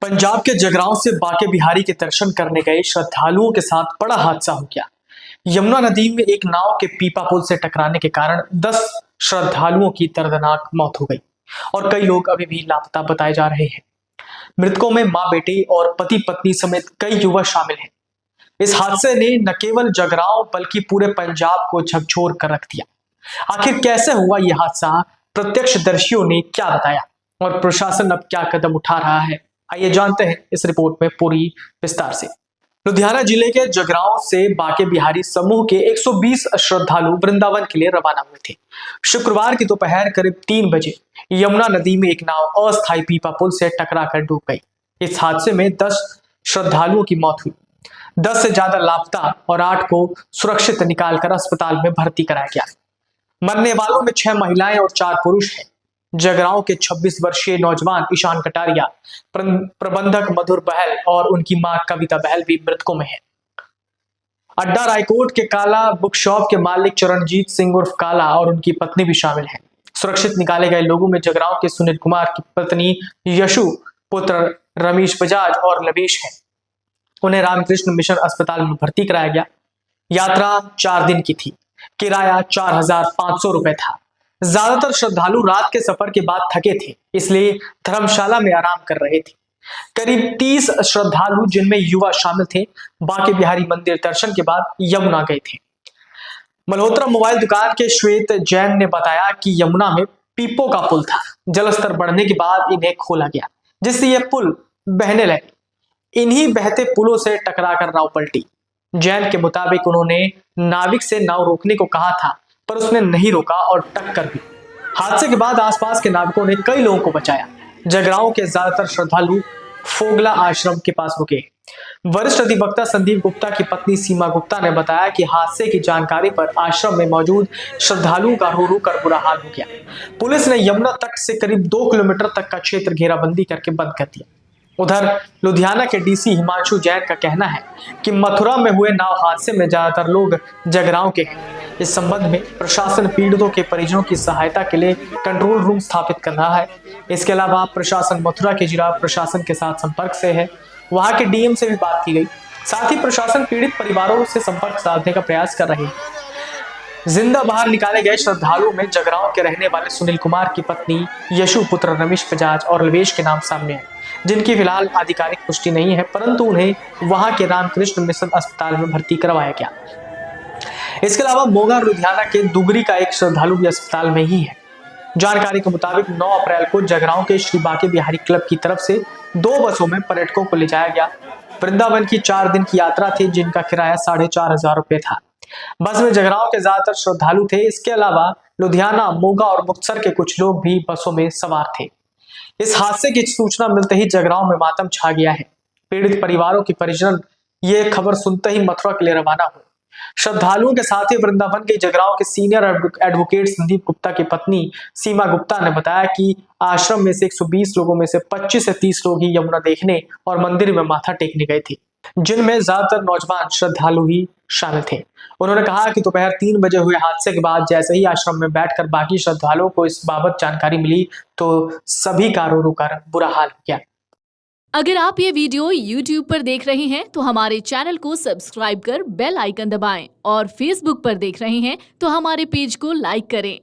पंजाब के जगरांव से बांके बिहारी के दर्शन करने गए श्रद्धालुओं के साथ बड़ा हादसा हो गया। यमुना नदी में एक नाव के पीपा पुल से टकराने के कारण 10 श्रद्धालुओं की दर्दनाक मौत हो गई और कई लोग अभी भी लापता बताए जा रहे हैं। मृतकों में मां बेटे और पति पत्नी समेत कई युवा शामिल हैं। इस हादसे ने न केवल जगरांव बल्कि पूरे पंजाब को झकझोर कर रख दिया। आखिर कैसे हुआ यह हादसा, प्रत्यक्षदर्शियों ने क्या बताया और प्रशासन अब क्या कदम उठा रहा है, आइए जानते हैं इस रिपोर्ट में पूरी विस्तार से। लुधियाना जिले के जगरांव से बांके बिहारी समूह के 120 श्रद्धालु वृंदावन के लिए रवाना हुए थे। शुक्रवार की दोपहर करीब 3 बजे यमुना नदी में एक नाव अस्थायी पीपा पुल से टकराकर डूब गई। इस हादसे में 10 श्रद्धालुओं की मौत हुई, 10 से ज्यादा लापता और 8 को सुरक्षित निकालकर अस्पताल में भर्ती कराया गया। मरने वालों में 6 महिलाएं और 4 पुरुष हैं। जगरांव के 26 वर्षीय नौजवान ईशान कटारिया, प्रबंधक मधुर बहल और उनकी मां कविता बहल भी मृतकों में है। अड्डा रायकोट के काला बुक शॉप के मालिक चरणजीत सिंह उर्फ काला और उनकी पत्नी भी शामिल हैं। सुरक्षित निकाले गए लोगों में जगरांव के सुनील कुमार की पत्नी यशु, पुत्र रमेश बजाज और लवेश है। उन्हें रामकृष्ण मिशन अस्पताल में भर्ती कराया गया। यात्रा 4 दिन की थी। किराया 4,500 रुपए था। ज्यादातर श्रद्धालु रात के सफर के बाद थके थे, इसलिए धर्मशाला में आराम कर रहे थे। करीब 30 श्रद्धालु, जिनमें युवा शामिल थे, बांके बिहारी मंदिर दर्शन के बाद यमुना गए थे। मल्होत्रा मोबाइल दुकान के श्वेत जैन ने बताया कि यमुना में पीपो का पुल था। जलस्तर बढ़ने के बाद इन्हें खोला गया, जिससे यह पुल बहने लगे। इन्हीं बहते पुलों से टकराकर नाव पलटी। जैन के मुताबिक उन्होंने नाविक से नाव रोकने को कहा था, पर उसने नहीं रोका और टक्कर दी। हादसे के बाद आसपास के नाविकों ने कई लोगों को बचाया। जगरांव के ज्यादातर श्रद्धालु फोगला आश्रम के पास रुके। वरिष्ठ अधिवक्ता संदीप गुप्ता की पत्नी सीमा गुप्ता ने बताया कि हादसे की जानकारी पर आश्रम में मौजूद श्रद्धालुओं का रो रो कर बुरा हाल हो गया। पुलिस ने यमुना तट से करीब 2 किलोमीटर तक का क्षेत्र घेराबंदी करके बंद कर दिया। उधर लुधियाना के डीसी हिमांशु जैन का कहना है कि मथुरा में हुए नाव हादसे में ज्यादातर लोग जगरांव के हैं। इस संबंध में प्रशासन पीड़ितों के परिजनों की सहायता के लिए कंट्रोल रूम स्थापित कर रहा है। इसके अलावा प्रशासन मथुरा के जिला प्रशासन के साथ संपर्क से है। वहां के डीएम से भी बात की गई। साथ ही प्रशासन पीड़ित परिवारों से संपर्क साधने का प्रयास कर रही है। जिंदा बाहर निकाले गए श्रद्धालुओं में जगरांव के रहने वाले सुनील कुमार की पत्नी यशु, पुत्र रमेश बजाज और लवेश के नाम सामने हैं, जिनकी फिलहाल आधिकारिक पुष्टि नहीं है, परंतु उन्हें वहां के रामकृष्ण मिशन अस्पताल में भर्ती करवाया गया। इसके अलावा मोगा लुधियाना के दुगरी का एक श्रद्धालु भी अस्पताल में ही है। जानकारी के मुताबिक 9 अप्रैल को जगरांव के श्री बांके बिहारी क्लब की तरफ से 2 बसों में पर्यटकों को ले जाया गया। वृंदावन की 4 दिन की यात्रा थी, जिनका किराया 4,500 रुपए था। बस में जगरांव के ज्यादातर श्रद्धालु थे। इसके अलावा लुधियाना, मोगा और मुक्तसर के कुछ लोग भी बसों में सवार थे। इस हादसे की सूचना मिलते ही जगरांव में मातम छा गया है। पीड़ित परिवारों के परिजन ये खबर सुनते ही मथुरा के लिए रवाना हुए। श्रद्धालुओं के साथ ही वृंदावन के जगरांव के सीनियर एडवोकेट संदीप गुप्ता की पत्नी सीमा गुप्ता ने बताया कि आश्रम में से 120 लोगों में से 25 से 30 लोग ही यमुना देखने और मंदिर में माथा टेकने गए थे, जिनमें ज्यादातर नौजवान श्रद्धालु ही शामिल थे। उन्होंने कहा कि दोपहर 3 बजे हुए हादसे के बाद जैसे ही आश्रम में बैठकर बाकी श्रद्धालुओं को इस बाबत जानकारी मिली तो सभी का रो रो कर बुरा हाल हो गया। अगर आप ये वीडियो YouTube पर देख रहे हैं तो हमारे चैनल को सब्सक्राइब कर बेल आइकन दबाएं और Facebook पर देख रहे हैं तो हमारे पेज को लाइक करें।